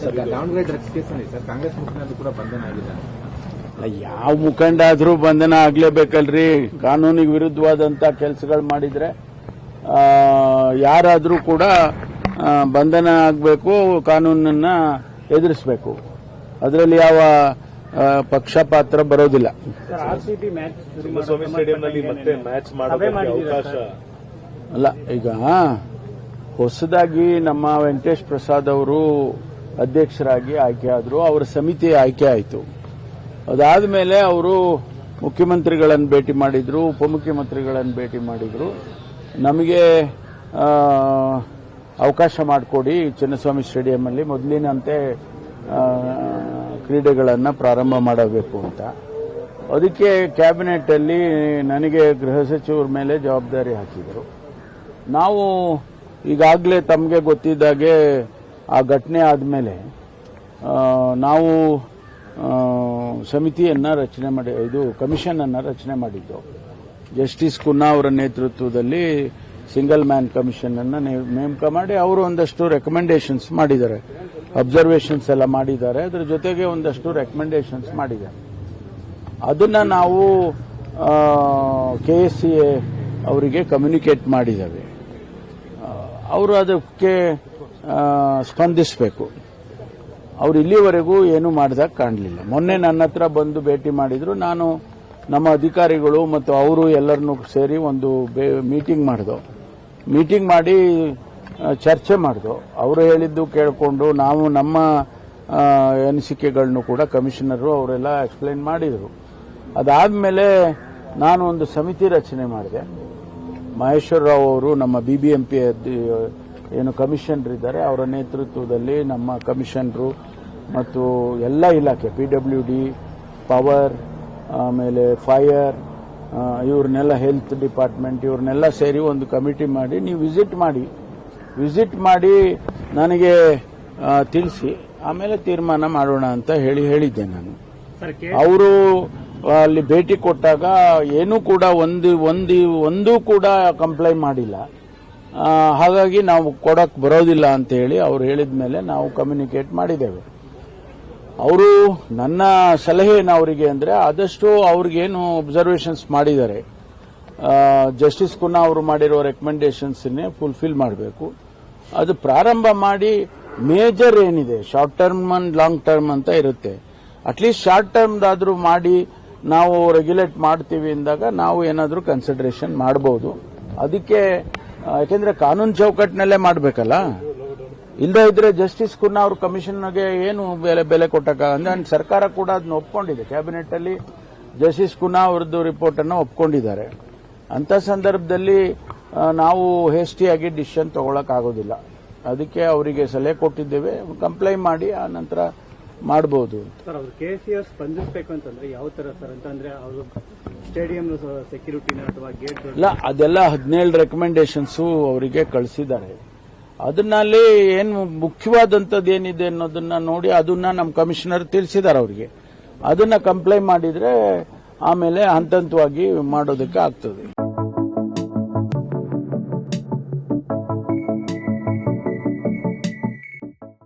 Davanagere drugs ಕೇಸಲ್ಲಿ sir Congress ಮುಖಂಡರು ಕೂಡ ಬಂಧನ ಆಗಿದ್ದಾರೆ. ಯಾವ ಮುಖಂಡ ಆದ್ರೂ ಬಂಧನ ಆಗ್ಲೇಬೇಕಲ್ರಿ. ಕಾನೂನಿಗೆ ವಿರುದ್ಧವಾದಂತ ಕೆಲಸಗಳು ಮಾಡಿದ್ರೆ ಯಾರಾದ್ರೂ ಕೂಡ ಬಂಧನ ಆಗಬೇಕು, ಕಾನೂನನ್ನ ಎದುರಿಸಬೇಕು. ಅದರಲ್ಲಿ ಯಾವ ಪಕ್ಷಪಾತ್ರ ಬರೋದಿಲ್ಲ. ಅಲ್ಲ, ಈಗ ಹೊಸದಾಗಿ ನಮ್ಮ ವೆಂಕಟೇಶ್ ಪ್ರಸಾದ್ ಅವರು ಅಧ್ಯಕ್ಷರಾಗಿ ಆಯ್ಕೆ ಆದ್ರು. ಅವರ ಸಮಿತಿ ಆಯ್ಕೆ ಆಯಿತು. ಅದಾದ ಮೇಲೆ ಅವರು ಮುಖ್ಯಮಂತ್ರಿಗಳನ್ನು ಭೇಟಿ ಮಾಡಿದ್ರು, ಉಪಮುಖ್ಯಮಂತ್ರಿಗಳನ್ನು ಭೇಟಿ ಮಾಡಿದ್ರು. ನಮಗೆ ಅವಕಾಶ ಮಾಡಿಕೊಡಿ, ಚಿನ್ನಸ್ವಾಮಿ ಸ್ಟೇಡಿಯಂನಲ್ಲಿ ಮೊದಲಿನಂತೆ ಕ್ರೀಡೆಗಳನ್ನು ಪ್ರಾರಂಭ ಮಾಡಬೇಕು ಅಂತ. ಅದಕ್ಕೆ ಕ್ಯಾಬಿನೆಟ್ ಅಲ್ಲಿ ನನಗೆ ಗೃಹ ಸಚಿವರ ಮೇಲೆ ಜವಾಬ್ದಾರಿ ಹಾಕಿದರು. ನಾವು ಈಗಾಗಲೇ ತಮಗೆ ಗೊತ್ತಿದ್ದಾಗೆ ಆ ಘಟನೆ ಆದಮೇಲೆ ನಾವು ಸಮಿತಿಯನ್ನ ರಚನೆ ಮಾಡಿ, ಇದು ಕಮಿಷನ್ ಅನ್ನ ರಚನೆ ಮಾಡಿದ್ದು. ಜಸ್ಟಿಸ್ ಕುನ್ನಾ ಅವರ ನೇತೃತ್ವದಲ್ಲಿ ಸಿಂಗಲ್ ಮ್ಯಾನ್ ಕಮಿಷನ್ ಅನ್ನ ನೇಮಕ ಮಾಡಿ ಅವರು ಒಂದಷ್ಟು ರೆಕಮೆಂಡೇಶನ್ಸ್ ಮಾಡಿದ್ದಾರೆ, ಅಬ್ಸರ್ವೇಷನ್ಸ್ ಎಲ್ಲ ಮಾಡಿದ್ದಾರೆ. ಅದರ ಜೊತೆಗೆ ಒಂದಷ್ಟು ರೆಕಮೆಂಡೇಶನ್ಸ್ ಮಾಡಿದ್ದಾರೆ. ಅದನ್ನ ನಾವು KSCA ಅವರಿಗೆ ಕಮ್ಯುನಿಕೇಟ್ ಮಾಡಿದ್ದೇವೆ. ಅವರು ಅದಕ್ಕೆ ಸ್ಪಂದಿಸಬೇಕು. ಅವರು ಇಲ್ಲಿವರೆಗೂ ಏನು ಮಾಡಿದಾಗ ಕಾಣಲಿಲ್ಲ. ಮೊನ್ನೆ ನನ್ನ ಹತ್ರ ಬಂದು ಭೇಟಿ ಮಾಡಿದ್ರು. ನಾನು ನಮ್ಮ ಅಧಿಕಾರಿಗಳು ಮತ್ತು ಅವರು ಎಲ್ಲರನ್ನೂ ಸೇರಿ ಒಂದು ಮೀಟಿಂಗ್ ಮಾಡಿದೋ. ಮೀಟಿಂಗ್ ಮಾಡಿ ಚರ್ಚೆ ಮಾಡಿದೋ. ಅವರು ಹೇಳಿದ್ದು ಕೇಳಿಕೊಂಡು ನಾವು ನಮ್ಮ ಅನಿಸಿಕೆಗಳನ್ನು ಕೂಡ ಕಮಿಷನರು ಅವರೆಲ್ಲ ಎಕ್ಸ್ಪ್ಲೈನ್ ಮಾಡಿದರು. ಅದಾದಮೇಲೆ ನಾನು ಒಂದು ಸಮಿತಿ ರಚನೆ ಮಾಡಿದೆ. ಮಹೇಶ್ವರ ರಾವ್ ಅವರು ನಮ್ಮ BBMP ಏನು ಕಮಿಷನರ್ ಇದ್ದಾರೆ ಅವರ ನೇತೃತ್ವದಲ್ಲಿ ನಮ್ಮ ಕಮಿಷನರು ಮತ್ತು ಎಲ್ಲ ಇಲಾಖೆ PWD, ಪವರ್, ಆಮೇಲೆ ಫೈರ್, ಇವ್ರನ್ನೆಲ್ಲ ಹೆಲ್ತ್ ಡಿಪಾರ್ಟ್ಮೆಂಟ್ ಇವ್ರನ್ನೆಲ್ಲ ಸೇರಿ ಒಂದು ಕಮಿಟಿ ಮಾಡಿ ನೀವು ವಿಸಿಟ್ ಮಾಡಿ ನನಗೆ ತಿಳಿಸಿ ಆಮೇಲೆ ತೀರ್ಮಾನ ಮಾಡೋಣ ಅಂತ ಹೇಳಿದ್ದೆ ನಾನು. ಅವರು ಅಲ್ಲಿ ಭೇಟಿ ಕೊಟ್ಟಾಗ ಏನೂ ಕೂಡ ಒಂದು ಕೂಡ ಕಂಪ್ಲೈ ಮಾಡಿಲ್ಲ. ಹಾಗಾಗಿ ನಾವು ಕೊಡಕ್ ಬರೋದಿಲ್ಲ ಅಂತ ಹೇಳಿ ಅವ್ರು ಹೇಳಿದ ಮೇಲೆ ನಾವು ಕಮ್ಯುನಿಕೇಟ್ ಮಾಡಿದ್ದೇವೆ. ಅವರು ನನ್ನ ಸಲಹೆ ಏನು ಅವರಿಗೆ ಅಂದ್ರೆ ಆದಷ್ಟು ಅವ್ರಿಗೇನು ಅಬ್ಸರ್ವೇಷನ್ಸ್ ಮಾಡಿದ್ದಾರೆ, ಜಸ್ಟಿಸ್ ಕುನ್ನಾ ಅವರು ಮಾಡಿರೋ ರೆಕಮೆಂಡೇಶನ್ಸ್ನೇ ಫುಲ್ಫಿಲ್ ಮಾಡಬೇಕು. ಅದು ಪ್ರಾರಂಭ ಮಾಡಿ ಮೇಜರ್ ಏನಿದೆ, short term and long term ಅಂತ ಇರುತ್ತೆ. ಅಟ್ಲೀಸ್ಟ್ ಶಾರ್ಟ್ ಟರ್ಮ್ದಾದ್ರೂ ಮಾಡಿ ನಾವು ರೆಗ್ಯುಲೇಟ್ ಮಾಡ್ತೀವಿ ಅಂದಾಗ ನಾವು ಏನಾದರೂ ಕನ್ಸಿಡರೇಷನ್ ಮಾಡಬಹುದು. ಅದಕ್ಕೆ ಯಾಕೆಂದ್ರೆ ಕಾನೂನು ಚೌಕಟ್ಟಿನಲ್ಲೇ ಮಾಡಬೇಕಲ್ಲ. ಇಲ್ಲದೇ ಇದ್ರೆ ಜಸ್ಟಿಸ್ ಕುನ್ನಾ ಅವರು ಕಮಿಷನ್ಗೆ ಏನು ಬೆಲೆ ಕೊಟ್ಟಾಗ ಅಂದ್ರೆ ಸರ್ಕಾರ ಕೂಡ ಅದನ್ನ ಒಪ್ಕೊಂಡಿದೆ. ಕ್ಯಾಬಿನೆಟ್ ಅಲ್ಲಿ ಜಸ್ಟಿಸ್ ಕುನ್ನಾ ಅವರದ್ದು ರಿಪೋರ್ಟ್ ಅನ್ನು ಒಪ್ಕೊಂಡಿದ್ದಾರೆ. ಅಂತ ಸಂದರ್ಭದಲ್ಲಿ ನಾವು ಹೇಸ್ಟಿಯಾಗಿ ಡಿಸಿಷನ್ ತಗೊಳಕ್ ಆಗೋದಿಲ್ಲ. ಅದಕ್ಕೆ ಅವರಿಗೆ ಸಲಹೆ ಕೊಟ್ಟಿದ್ದೇವೆ, ಕಂಪ್ಲೈ ಮಾಡಿ ಆ ನಂತರ ಮಾಡಬಹುದು. ಸರ್, ಅವರು KSCA ಸ್ಪಂದಿಸಬೇಕು ಅಂತಂದ್ರೆ ಯಾವ ತರ ಸರ್ ಅಂತಂದ್ರೆ ಅವರು ಸ್ಟೇಡಿಯಂ ಸೆಕ್ಯೂರಿಟಿನ ಅಥವಾ ಗೇಟ್ ಇಲ್ಲ, ಅದೆಲ್ಲ 17 ರೆಕಮೆಂಡೇಶನ್ಸ್ ಅವರಿಗೆ ಕಳಿಸಿದ್ದಾರೆ. ಅದನ್ನಲ್ಲಿ ಏನು ಮುಖ್ಯವಾದಂಥದ್ದು ಏನಿದೆ ಅನ್ನೋದನ್ನ ನೋಡಿ ಅದನ್ನ ನಮ್ಮ ಕಮಿಷನರ್ ತಿಳಿಸಿದ್ದಾರೆ ಅವರಿಗೆ. ಅದನ್ನ ಕಂಪ್ಲೈ ಮಾಡಿದ್ರೆ ಆಮೇಲೆ ಹಂತ ಹಂತವಾಗಿ ಮಾಡೋದಕ್ಕೆ ಆಗ್ತದೆ.